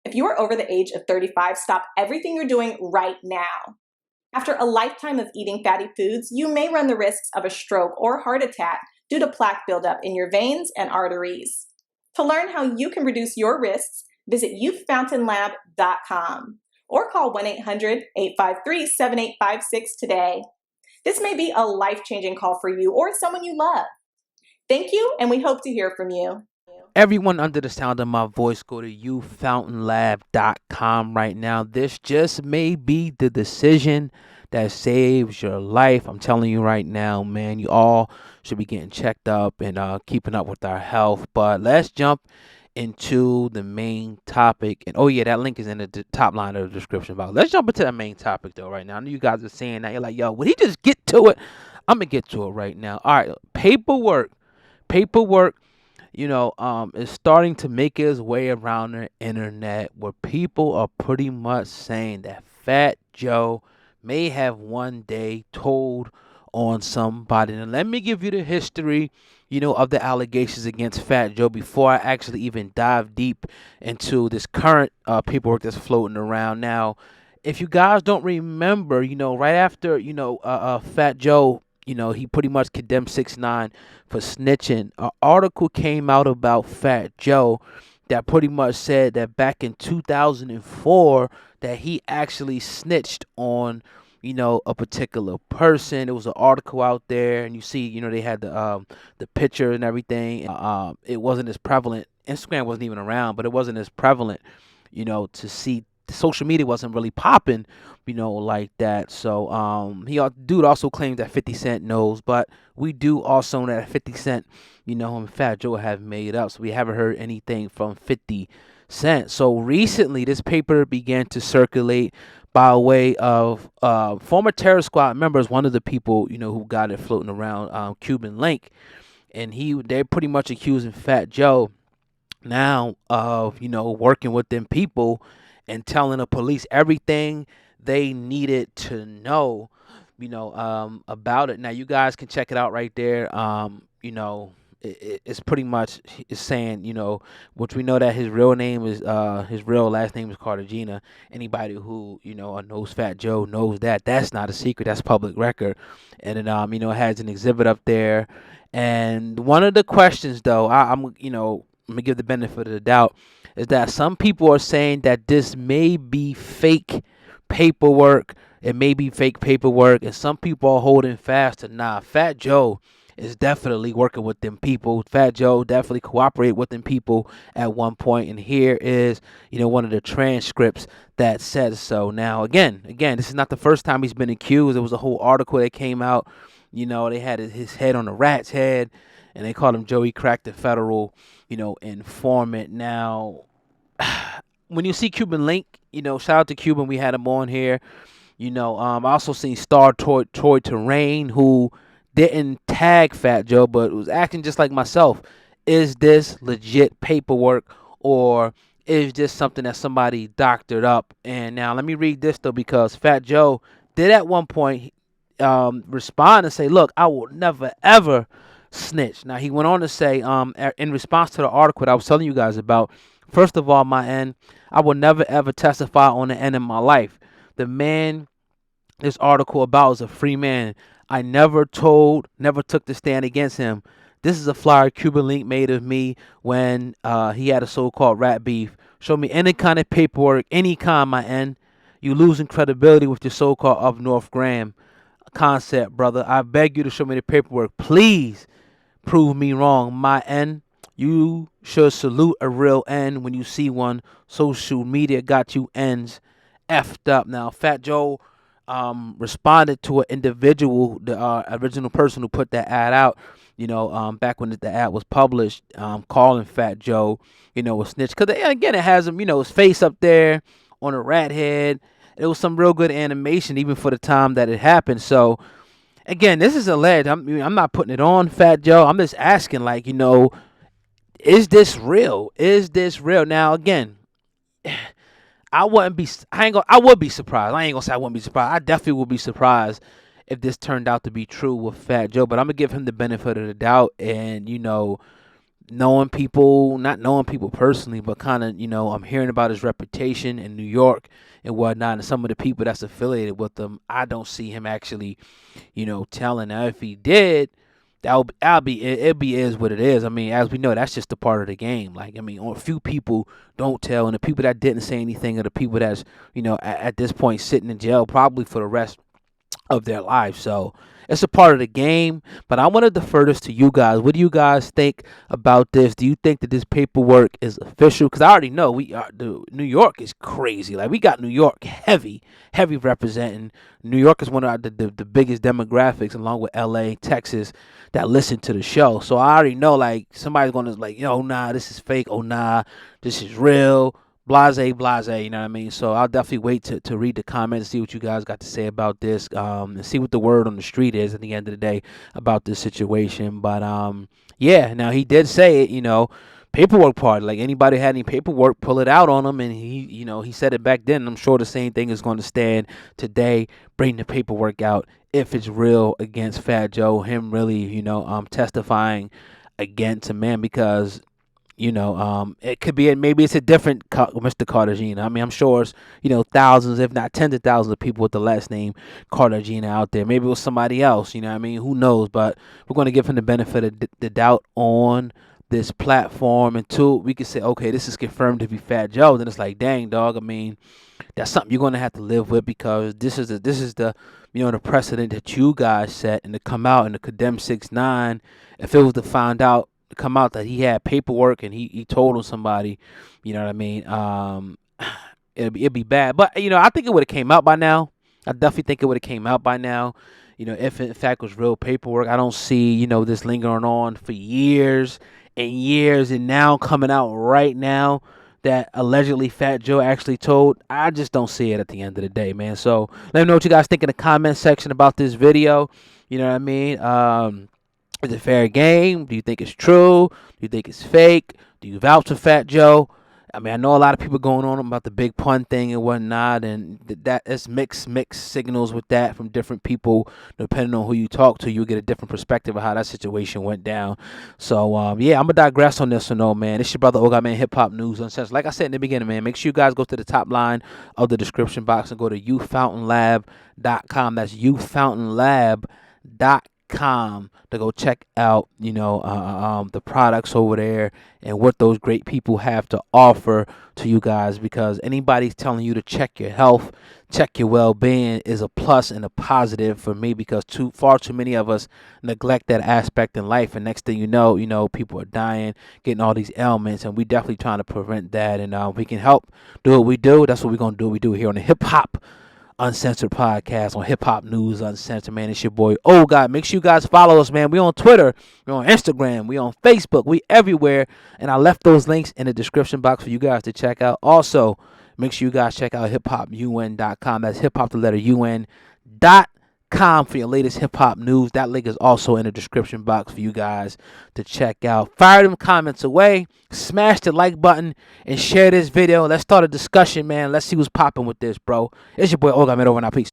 If you are over the age of 35, stop everything you're doing right now. After a lifetime of eating fatty foods, you may run the risks of a stroke or heart attack due to plaque buildup in your veins and arteries. To learn how you can reduce your risks, visit youthfountainlab.com or call 1-800-853-7856 today. This may be a life-changing call for you or someone you love. Thank you, and we hope to hear from you. Everyone under the sound of my voice, go to youthfountainlab.com right now. This just may be the decision that saves your life. I'm telling you right now, man, you all should be getting checked up and keeping up with our health. But let's jump into the main topic. And oh yeah, that link is in the top line of the description box. Let's jump into the main topic though right now. I know you guys are saying that. You're like, yo, would he just get to it? I'm going to get to it right now. All right, paperwork, is starting to make its way around the internet where people are pretty much saying that Fat Joe may have one day told on somebody. And let me give you the history, of the allegations against Fat Joe before I actually even dive deep into this current paperwork that's floating around. Now, if you guys don't remember, right after, Fat Joe, he pretty much condemned 6ix9ine for snitching. An article came out about Fat Joe that pretty much said that back in 2004 that he actually snitched on, a particular person. There was an article out there, and you see, they had the picture and everything. It wasn't as prevalent. Instagram wasn't even around, but it wasn't as prevalent, to see. Social media wasn't really popping, like that. So dude also claims that 50 Cent knows, but we do also know that 50 Cent, him and Fat Joe have made up. So we haven't heard anything from 50 Cent. So recently, this paper began to circulate by way of former Terror Squad members. One of the people, who got it floating around, Cuban Link, and they're pretty much accusing Fat Joe now of working with them people and telling the police everything they needed to know, about it. Now you guys can check it out right there. It's pretty much it's saying, which we know that his real name is his real last name is Cartagena. Anybody who knows Fat Joe knows that. That's not a secret. That's public record. And then it has an exhibit up there. And one of the questions though, I'm gonna give the benefit of the doubt, is that some people are saying that this may be fake paperwork. It may be fake paperwork, and some people are holding fast to Fat Joe is definitely working with them people. Fat Joe definitely cooperated with them people at one point, and here is one of the transcripts that says so. Now again, this is not the first time he's been accused. There was a whole article that came out. They had his head on a rat's head, and they called him Joey Crack, the federal, informant. Now, when you see Cuban Link, shout out to Cuban, we had him on here. I also seen Star Troy Terrain, who didn't tag Fat Joe, but was acting just like myself. Is this legit paperwork, or is this something that somebody doctored up? And now let me read this though, because Fat Joe did at one point respond and say, "Look, I will never ever snitch." Now he went on to say, in response to the article that I was telling you guys about, first of all, my end, I will never ever testify on the end of my life. The man this article about is a free man. I never took the stand against him. This is a flyer Cuban Link made of me when he had a so-called rat beef. Show me any kind of paperwork, any kind, my end. You losing credibility with your so-called up north gram concept, brother. I beg you to show me the paperwork. Please prove me wrong, my end. You should salute a real end when you see one. Social media got you ends effed up. Now, Fat Joe responded to an individual, the original person who put that ad out, back when the ad was published, calling Fat Joe, a snitch. Because, again, it has him, his face up there on a rat head. It was some real good animation, even for the time that it happened. So, again, this is alleged. I'm not putting it on Fat Joe. I'm just asking, is this real? Is this real? Now, again, I would be surprised. I ain't gonna say I wouldn't be surprised. I definitely would be surprised if this turned out to be true with Fat Joe. But I'm gonna give him the benefit of the doubt, and knowing people, not knowing people personally, but kind of, I'm hearing about his reputation in New York and whatnot, and some of the people that's affiliated with him. I don't see him actually, telling. Now, if he did, it'll be is what it is. I mean, as we know, that's just a part of the game. Like, I mean, a few people don't tell, and the people that didn't say anything are the people that's, at this point sitting in jail probably for the rest of their lives. So it's a part of the game. But I want to defer this to you guys. What do you guys think about this? Do you think that this paperwork is official? Because I already know New York is crazy. Like, we got New York heavy representing. New York is one of the biggest demographics, along with LA, Texas, that listen to the show. So I already know, like, somebody's going to, like, nah, this is fake. Oh, nah, this is real. Blase, you know what I mean? So I'll definitely wait to read the comments, see what you guys got to say about this, and see what the word on the street is at the end of the day about this situation. But yeah, now he did say it, paperwork part. Like, anybody had any paperwork, pull it out on him, and he said it back then. I'm sure the same thing is going to stand today. Bring the paperwork out if it's real against Fat Joe, him really, testifying against a man, because it could be, maybe it's a different Mr. Cartagena. I mean, I'm sure it's, thousands, if not tens of thousands of people with the last name Cartagena out there. Maybe it was somebody else, what I mean? Who knows? But we're going to give him the benefit of the doubt on this platform until we can say, okay, this is confirmed to be Fat Joe. Then it's like, dang, dog. I mean, that's something you're going to have to live with, because this is the the precedent that you guys set, and to come out and to condemn 6ix9ine, if it was to find out, come out that he had paperwork and he told on somebody, you know what I mean? It'd be bad. But I think it would have came out by now. I definitely think it would have came out by now. If in fact it was real paperwork. I don't see, this lingering on for years and years, and now coming out right now that allegedly Fat Joe actually told. I just don't see it at the end of the day, man. So let me know what you guys think in the comment section about this video. You know what I mean? Is it fair game? Do you think it's true? Do you think it's fake? Do you vouch for Fat Joe? I mean, I know a lot of people going on about the big pun thing and whatnot, and that it's mixed signals with that from different people. Depending on who you talk to, you get a different perspective of how that situation went down. So, yeah, I'm going to digress on this one, though, man. It's your brother, Oga, man, Hip Hop News Uncensored. Like I said in the beginning, man, make sure you guys go to the top line of the description box and go to youthfountainlab.com. That's youthfountainlab.com to go check out the products over there and what those great people have to offer to you guys, because anybody's telling you to check your health, check your well-being is a plus and a positive for me, because far too many of us neglect that aspect in life, and next thing you know, people are dying, getting all these ailments, and we definitely trying to prevent that, and we can help do what we do. That's what we're going to do. We do it here on the Hip Hop Uncensored podcast on Hip Hop News Uncensored, man. It's your boy, oh God. Make sure you guys follow us, man. We on Twitter, we on Instagram, we on Facebook, we everywhere. And I left those links in the description box for you guys to check out. Also, make sure you guys check out hiphopun.com. That's hip hop, the letter UN.com, for your latest hip hop news. That link is also in the description box for you guys to check out. Fire them comments away, smash the like button, and share this video. Let's start a discussion, man. Let's see what's popping with this, bro. It's your boy Olga, man. Over and out. Peace.